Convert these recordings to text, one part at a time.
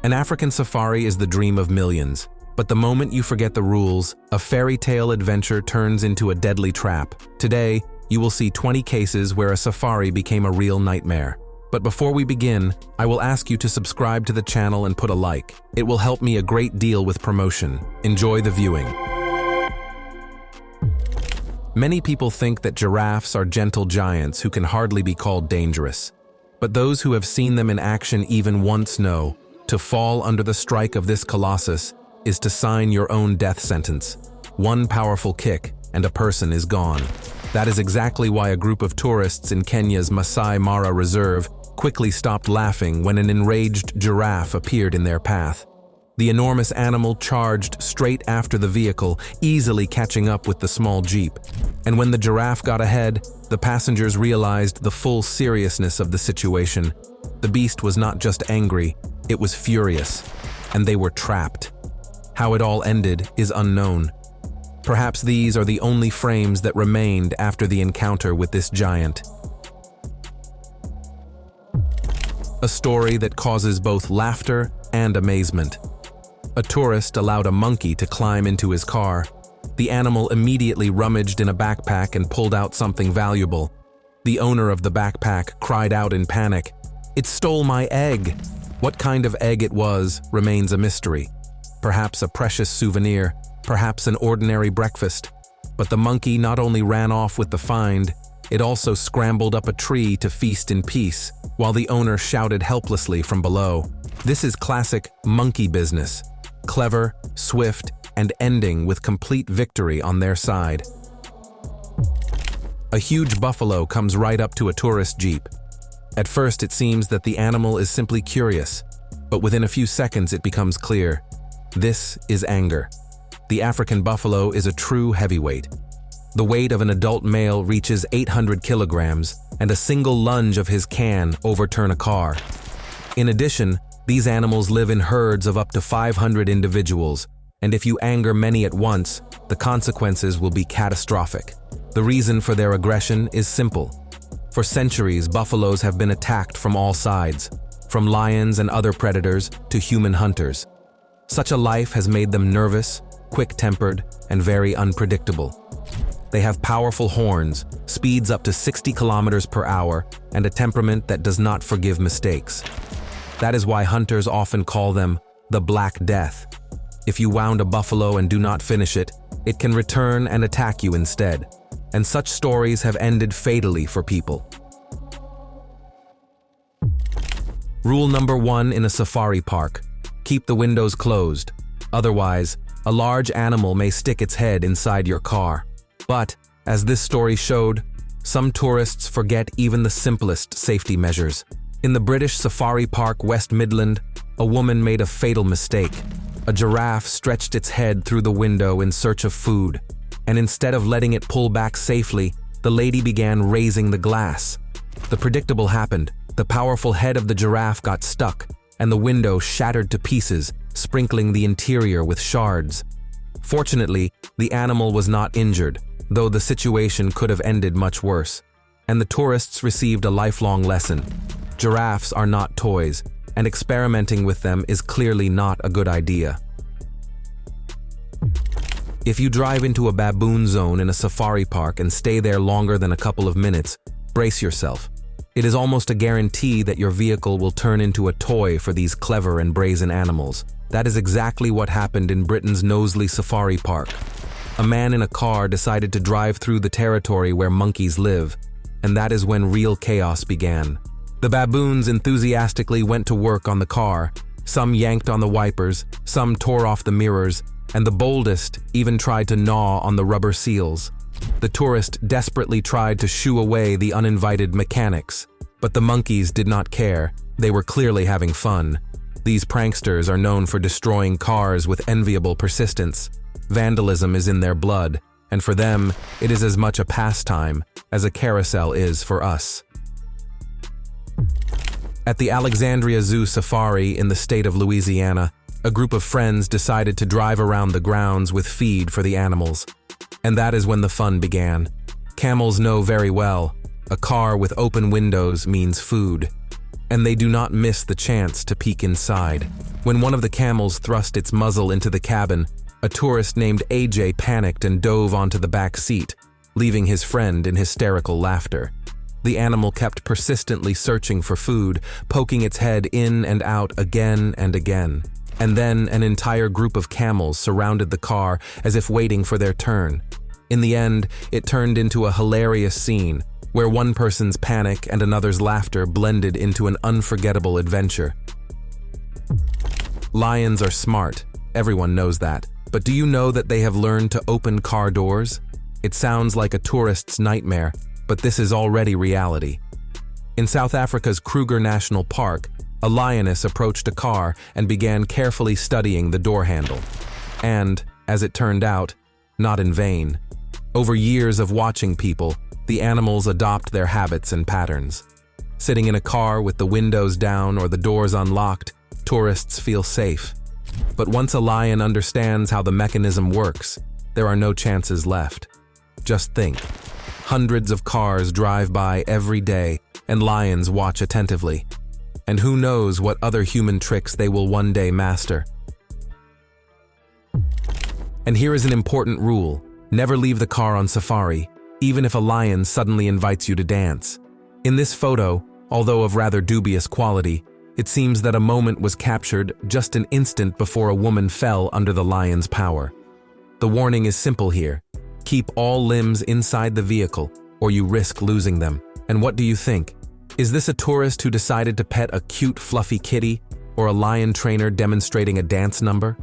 An African safari is the dream of millions, but the moment you forget the rules, a fairy tale adventure turns into a deadly trap. Today, you will see 20 cases where a safari became a real nightmare. But before we begin, I will ask you to subscribe to the channel and put a like. It will help me a great deal with promotion. Enjoy the viewing. Many people think that giraffes are gentle giants who can hardly be called dangerous. But those who have seen them in action even once know, to fall under the strike of this colossus is to sign your own death sentence. One powerful kick, and a person is gone. That is exactly why a group of tourists in Kenya's Masai Mara Reserve quickly stopped laughing when an enraged giraffe appeared in their path. The enormous animal charged straight after the vehicle, easily catching up with the small jeep. And when the giraffe got ahead, the passengers realized the full seriousness of the situation. The beast was not just angry, it was furious, and they were trapped. How it all ended is unknown. Perhaps these are the only frames that remained after the encounter with this giant. A story that causes both laughter and amazement. A tourist allowed a monkey to climb into his car. The animal immediately rummaged in a backpack and pulled out something valuable. The owner of the backpack cried out in panic, "It stole my egg!" What kind of egg it was remains a mystery. Perhaps a precious souvenir, perhaps an ordinary breakfast. But the monkey not only ran off with the find, it also scrambled up a tree to feast in peace, while the owner shouted helplessly from below. This is classic monkey business. Clever, swift, and ending with complete victory on their side. A huge buffalo comes right up to a tourist jeep. At first it seems that the animal is simply curious, but within a few seconds it becomes clear. This is anger. The African buffalo is a true heavyweight. The weight of an adult male reaches 800 kilograms, and a single lunge of his can overturn a car. In addition, these animals live in herds of up to 500 individuals, and if you anger many at once, the consequences will be catastrophic. The reason for their aggression is simple. For centuries, buffaloes have been attacked from all sides, from lions and other predators to human hunters. Such a life has made them nervous, quick-tempered, and very unpredictable. They have powerful horns, speeds up to 60 kilometers per hour, and a temperament that does not forgive mistakes. That is why hunters often call them the Black Death. If you wound a buffalo and do not finish it, it can return and attack you instead. And such stories have ended fatally for people. Rule number 1 in a safari park: keep the windows closed. Otherwise, a large animal may stick its head inside your car. But, as this story showed, some tourists forget even the simplest safety measures. In the British Safari Park, West Midland, a woman made a fatal mistake. A giraffe stretched its head through the window in search of food, and instead of letting it pull back safely, the lady began raising the glass. The predictable happened. The powerful head of the giraffe got stuck, and the window shattered to pieces, sprinkling the interior with shards. Fortunately, the animal was not injured, though the situation could have ended much worse. And the tourists received a lifelong lesson. Giraffes are not toys, and experimenting with them is clearly not a good idea. If you drive into a baboon zone in a safari park and stay there longer than a couple of minutes, brace yourself. It is almost a guarantee that your vehicle will turn into a toy for these clever and brazen animals. That is exactly what happened in Britain's Knowsley Safari Park. A man in a car decided to drive through the territory where monkeys live, and that is when real chaos began. The baboons enthusiastically went to work on the car. Some yanked on the wipers, some tore off the mirrors, and the boldest even tried to gnaw on the rubber seals. The tourist desperately tried to shoo away the uninvited mechanics, but the monkeys did not care. They were clearly having fun. These pranksters are known for destroying cars with enviable persistence. Vandalism is in their blood, and for them, it is as much a pastime as a carousel is for us. At the Alexandria Zoo Safari in the state of Louisiana, a group of friends decided to drive around the grounds with feed for the animals. And that is when the fun began. Camels know very well, a car with open windows means food. and they do not miss the chance to peek inside. When one of the camels thrust its muzzle into the cabin, a tourist named AJ panicked and dove onto the back seat, leaving his friend in hysterical laughter. The animal kept persistently searching for food, poking its head in and out again and again. And then an entire group of camels surrounded the car as if waiting for their turn. In the end, it turned into a hilarious scene, where one person's panic and another's laughter blended into an unforgettable adventure. Lions are smart, everyone knows that. But do you know that they have learned to open car doors? It sounds like a tourist's nightmare, but this is already reality. In South Africa's Kruger National Park, a lioness approached a car and began carefully studying the door handle. And, as it turned out, not in vain. Over years of watching people, the animals adopt their habits and patterns. Sitting in a car with the windows down or the doors unlocked, tourists feel safe. But once a lion understands how the mechanism works, there are no chances left. Just think. Hundreds of cars drive by every day, and lions watch attentively. And who knows what other human tricks they will one day master. And here is an important rule. Never leave the car on safari, even if a lion suddenly invites you to dance. In this photo, although of rather dubious quality, it seems that a moment was captured just an instant before a woman fell under the lion's power. The warning is simple here. Keep all limbs inside the vehicle, or you risk losing them. And what do you think? Is this a tourist who decided to pet a cute, fluffy kitty, or a lion trainer demonstrating a dance number?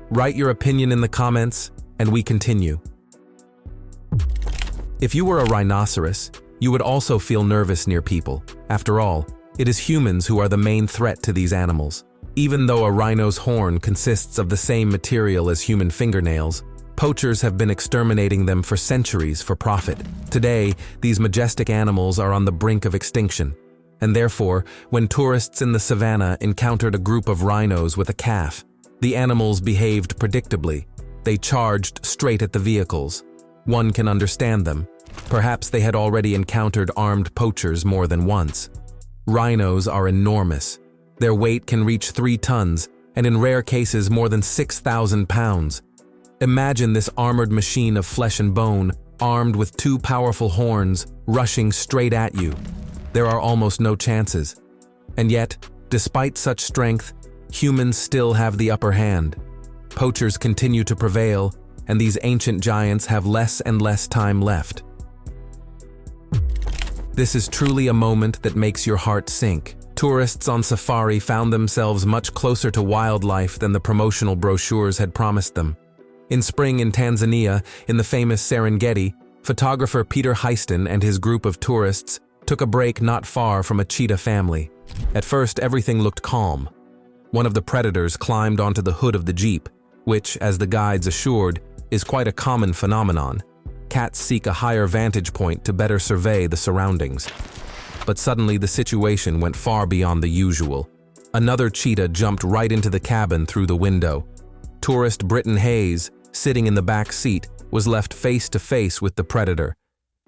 Write your opinion in the comments, and we continue. If you were a rhinoceros, you would also feel nervous near people. After all, it is humans who are the main threat to these animals. Even though a rhino's horn consists of the same material as human fingernails, poachers have been exterminating them for centuries for profit. Today, these majestic animals are on the brink of extinction. And therefore, when tourists in the savannah encountered a group of rhinos with a calf, the animals behaved predictably. They charged straight at the vehicles. One can understand them. Perhaps they had already encountered armed poachers more than once. Rhinos are enormous. Their weight can reach 3 tons, and in rare cases more than 6,000 pounds. Imagine this armored machine of flesh and bone, armed with 2 powerful horns, rushing straight at you. There are almost no chances. And yet, despite such strength, humans still have the upper hand. Poachers continue to prevail, and these ancient giants have less and less time left. This is truly a moment that makes your heart sink. Tourists on safari found themselves much closer to wildlife than the promotional brochures had promised them. In spring in Tanzania, in the famous Serengeti, photographer Peter Heiston and his group of tourists took a break not far from a cheetah family. At first, everything looked calm. One of the predators climbed onto the hood of the Jeep, which, as the guides assured, is quite a common phenomenon. Cats seek a higher vantage point to better survey the surroundings. But suddenly the situation went far beyond the usual. Another cheetah jumped right into the cabin through the window. Tourist Britton Hayes, sitting in the back seat, was left face to face with the predator.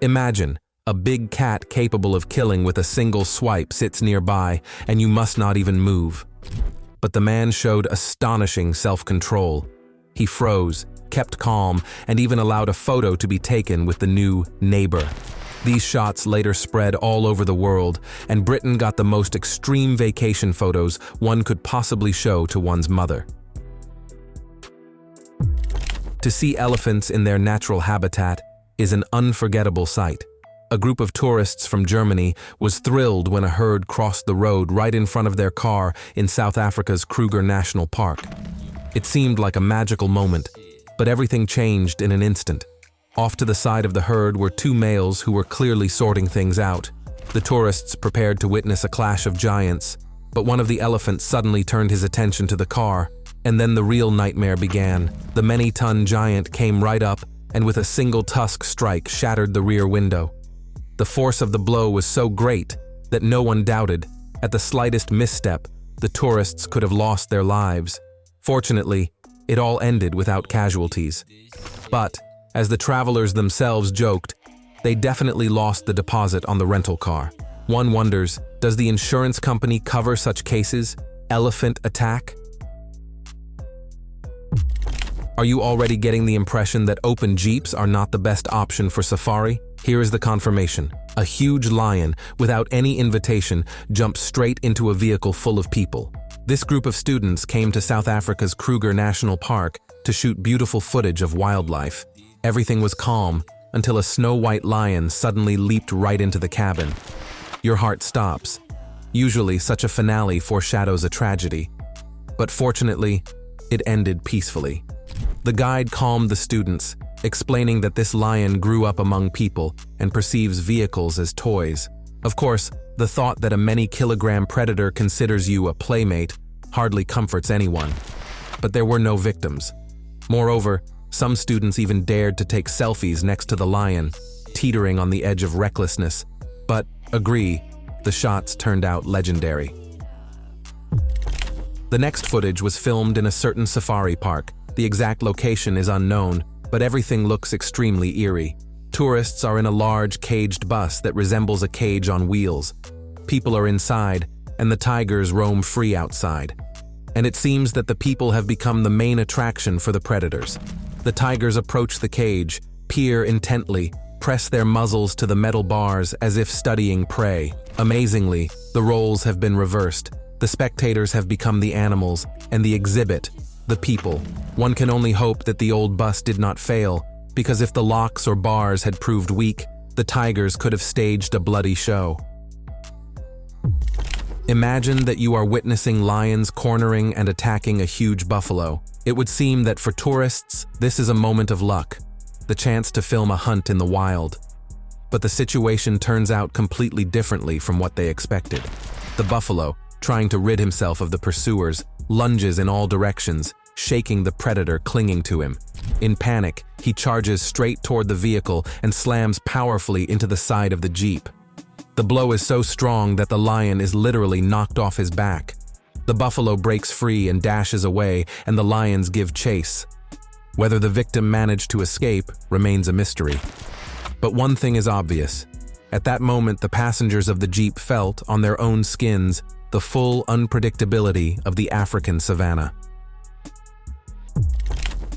Imagine, a big cat capable of killing with a single swipe sits nearby, and you must not even move. But the man showed astonishing self-control. He froze, kept calm, and even allowed a photo to be taken with the new neighbor. These shots later spread all over the world, and Britain got the most extreme vacation photos one could possibly show to one's mother. To see elephants in their natural habitat is an unforgettable sight. A group of tourists from Germany was thrilled when a herd crossed the road right in front of their car in South Africa's Kruger National Park. It seemed like a magical moment, but everything changed in an instant. Off to the side of the herd were 2 males who were clearly sorting things out. The tourists prepared to witness a clash of giants, but one of the elephants suddenly turned his attention to the car, and then the real nightmare began. The many-ton giant came right up and with a single tusk strike shattered the rear window. The force of the blow was so great that no one doubted, at the slightest misstep, the tourists could have lost their lives. Fortunately, it all ended without casualties. But, as the travelers themselves joked, they definitely lost the deposit on the rental car. One wonders, does the insurance company cover such cases? Elephant attack? Are you already getting the impression that open jeeps are not the best option for safari? Here is the confirmation. A huge lion, without any invitation, jumped straight into a vehicle full of people. This group of students came to South Africa's Kruger National Park to shoot beautiful footage of wildlife. Everything was calm until a snow-white lion suddenly leaped right into the cabin. Your heart stops. Usually, such a finale foreshadows a tragedy. But fortunately, it ended peacefully. The guide calmed the students, explaining that this lion grew up among people and perceives vehicles as toys. Of course, the thought that a many-kilogram predator considers you a playmate hardly comforts anyone. But there were no victims. Moreover, some students even dared to take selfies next to the lion, teetering on the edge of recklessness. But, agree, the shots turned out legendary. The next footage was filmed in a certain safari park. The exact location is unknown, but everything looks extremely eerie. Tourists are in a large caged bus that resembles a cage on wheels. People are inside, and the tigers roam free outside. And it seems that the people have become the main attraction for the predators. The tigers approach the cage, peer intently, press their muzzles to the metal bars as if studying prey. Amazingly, the roles have been reversed. The spectators have become the animals, and the exhibit, the people. One can only hope that the old bus did not fail, because if the locks or bars had proved weak, the tigers could have staged a bloody show. Imagine that you are witnessing lions cornering and attacking a huge buffalo. It would seem that for tourists, this is a moment of luck, the chance to film a hunt in the wild. But the situation turns out completely differently from what they expected. The buffalo, trying to rid himself of the pursuers, lunges in all directions, shaking the predator clinging to him. In panic, he charges straight toward the vehicle and slams powerfully into the side of the jeep. The blow is so strong that the lion is literally knocked off his back. The buffalo breaks free and dashes away, and the lions give chase. Whether the victim managed to escape remains a mystery. But one thing is obvious. At that moment, the passengers of the jeep felt, on their own skins, the full unpredictability of the African savanna.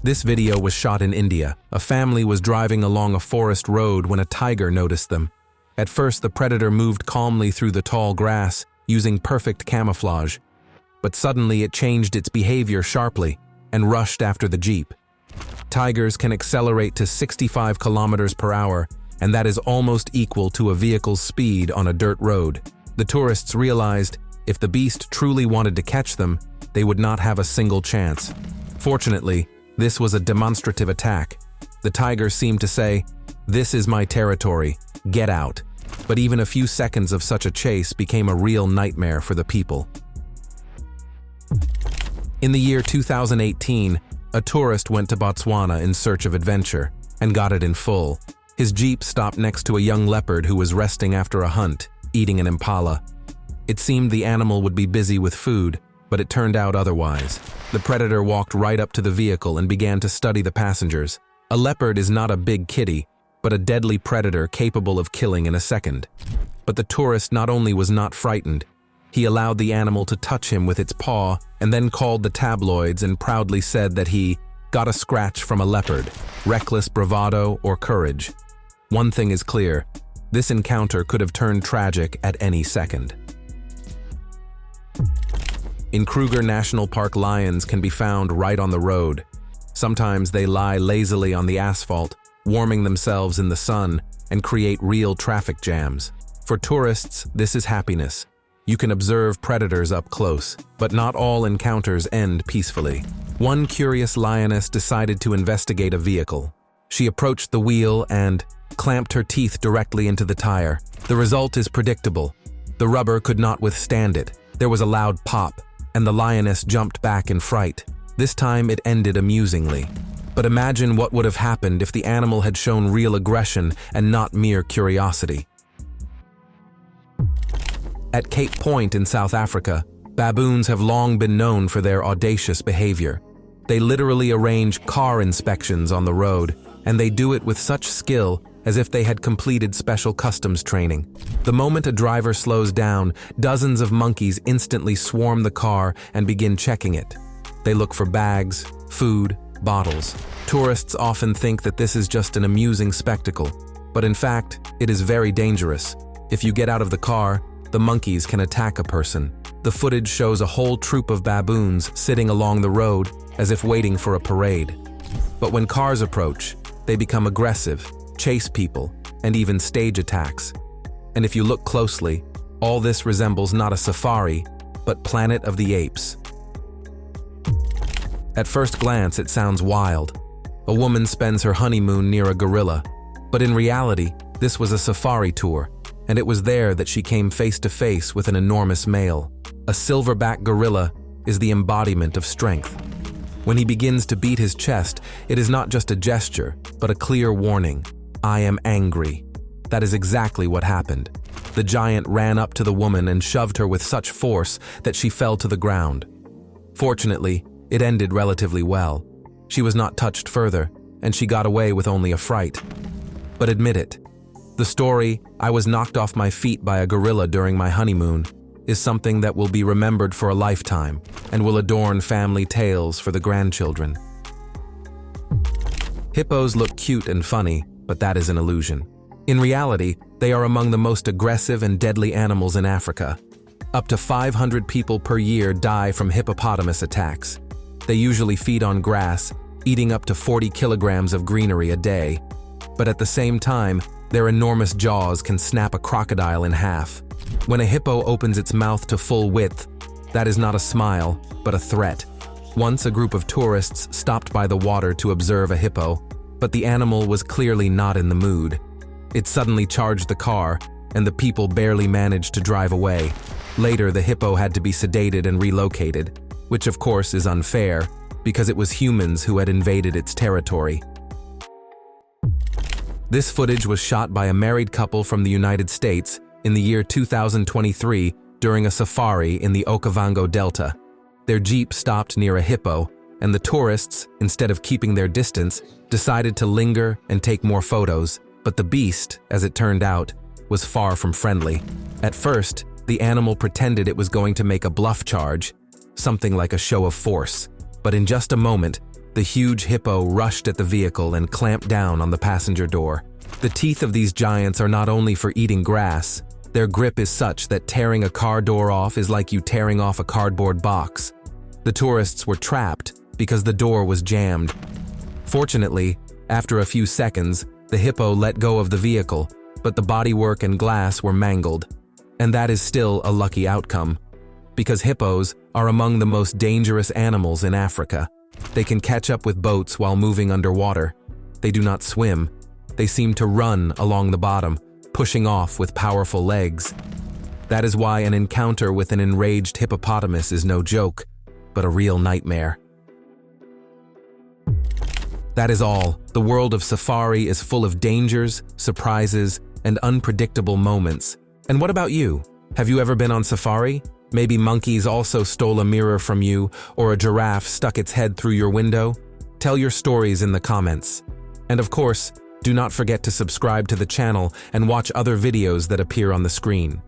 This video was shot in India. A family was driving along a forest road when a tiger noticed them. At first, the predator moved calmly through the tall grass, using perfect camouflage. But suddenly it changed its behavior sharply and rushed after the jeep. Tigers can accelerate to 65 kilometers per hour, and that is almost equal to a vehicle's speed on a dirt road. The tourists realized if the beast truly wanted to catch them, they would not have a single chance. Fortunately, this was a demonstrative attack. The tiger seemed to say, "This is my territory, get out." But even a few seconds of such a chase became a real nightmare for the people. In the year 2018, a tourist went to Botswana in search of adventure, and got it in full. His jeep stopped next to a young leopard who was resting after a hunt, eating an impala. It seemed the animal would be busy with food, but it turned out otherwise. The predator walked right up to the vehicle and began to study the passengers. A leopard is not a big kitty, but a deadly predator capable of killing in a second. But the tourist not only was not frightened, he allowed the animal to touch him with its paw and then called the tabloids and proudly said that he got a scratch from a leopard, reckless bravado or courage. One thing is clear, this encounter could have turned tragic at any second. In Kruger National Park, lions can be found right on the road. Sometimes they lie lazily on the asphalt, warming themselves in the sun, and create real traffic jams. For tourists, this is happiness. You can observe predators up close, but not all encounters end peacefully. One curious lioness decided to investigate a vehicle. She approached the wheel and clamped her teeth directly into the tire. The result is predictable. The rubber could not withstand it. There was a loud pop, and the lioness jumped back in fright. This time it ended amusingly. But imagine what would have happened if the animal had shown real aggression and not mere curiosity. At Cape Point in South Africa, baboons have long been known for their audacious behavior. They literally arrange car inspections on the road, and they do it with such skill as if they had completed special customs training. The moment a driver slows down, dozens of monkeys instantly swarm the car and begin checking it. They look for bags, food, bottles. Tourists often think that this is just an amusing spectacle, but in fact, it is very dangerous. If you get out of the car, the monkeys can attack a person. The footage shows a whole troop of baboons sitting along the road as if waiting for a parade. But when cars approach, they become aggressive, chase people, and even stage attacks. And if you look closely, all this resembles not a safari, but Planet of the Apes. At first glance, it sounds wild. A woman spends her honeymoon near a gorilla. But in reality, this was a safari tour, and it was there that she came face to face with an enormous male. A silverback gorilla is the embodiment of strength. When he begins to beat his chest, it is not just a gesture, but a clear warning. I am angry. That is exactly what happened. The giant ran up to the woman and shoved her with such force that she fell to the ground. Fortunately, it ended relatively well. She was not touched further, and she got away with only a fright. But admit it, the story, "I was knocked off my feet by a gorilla during my honeymoon," is something that will be remembered for a lifetime and will adorn family tales for the grandchildren. Hippos look cute and funny, but that is an illusion. In reality, they are among the most aggressive and deadly animals in Africa. Up to 500 people per year die from hippopotamus attacks. They usually feed on grass, eating up to 40 kilograms of greenery a day. But at the same time, their enormous jaws can snap a crocodile in half. When a hippo opens its mouth to full width, that is not a smile, but a threat. Once a group of tourists stopped by the water to observe a hippo, but the animal was clearly not in the mood. It suddenly charged the car, and the people barely managed to drive away. Later, the hippo had to be sedated and relocated, which of course is unfair, because it was humans who had invaded its territory. This footage was shot by a married couple from the United States in the year 2023 during a safari in the Okavango Delta. Their jeep stopped near a hippo, and the tourists, instead of keeping their distance, decided to linger and take more photos. But the beast, as it turned out, was far from friendly. At first, the animal pretended it was going to make a bluff charge, something like a show of force. But in just a moment, the huge hippo rushed at the vehicle and clamped down on the passenger door. The teeth of these giants are not only for eating grass, their grip is such that tearing a car door off is like you tearing off a cardboard box. The tourists were trapped because the door was jammed. Fortunately, after a few seconds, the hippo let go of the vehicle, but the bodywork and glass were mangled. And that is still a lucky outcome, because hippos are among the most dangerous animals in Africa. They can catch up with boats while moving underwater. They do not swim. They seem to run along the bottom, pushing off with powerful legs. That is why an encounter with an enraged hippopotamus is no joke, but a real nightmare. That is all. The world of safari is full of dangers, surprises, and unpredictable moments. And what about you? Have you ever been on safari? Maybe monkeys also stole a mirror from you, or a giraffe stuck its head through your window? Tell your stories in the comments. And of course, do not forget to subscribe to the channel and watch other videos that appear on the screen.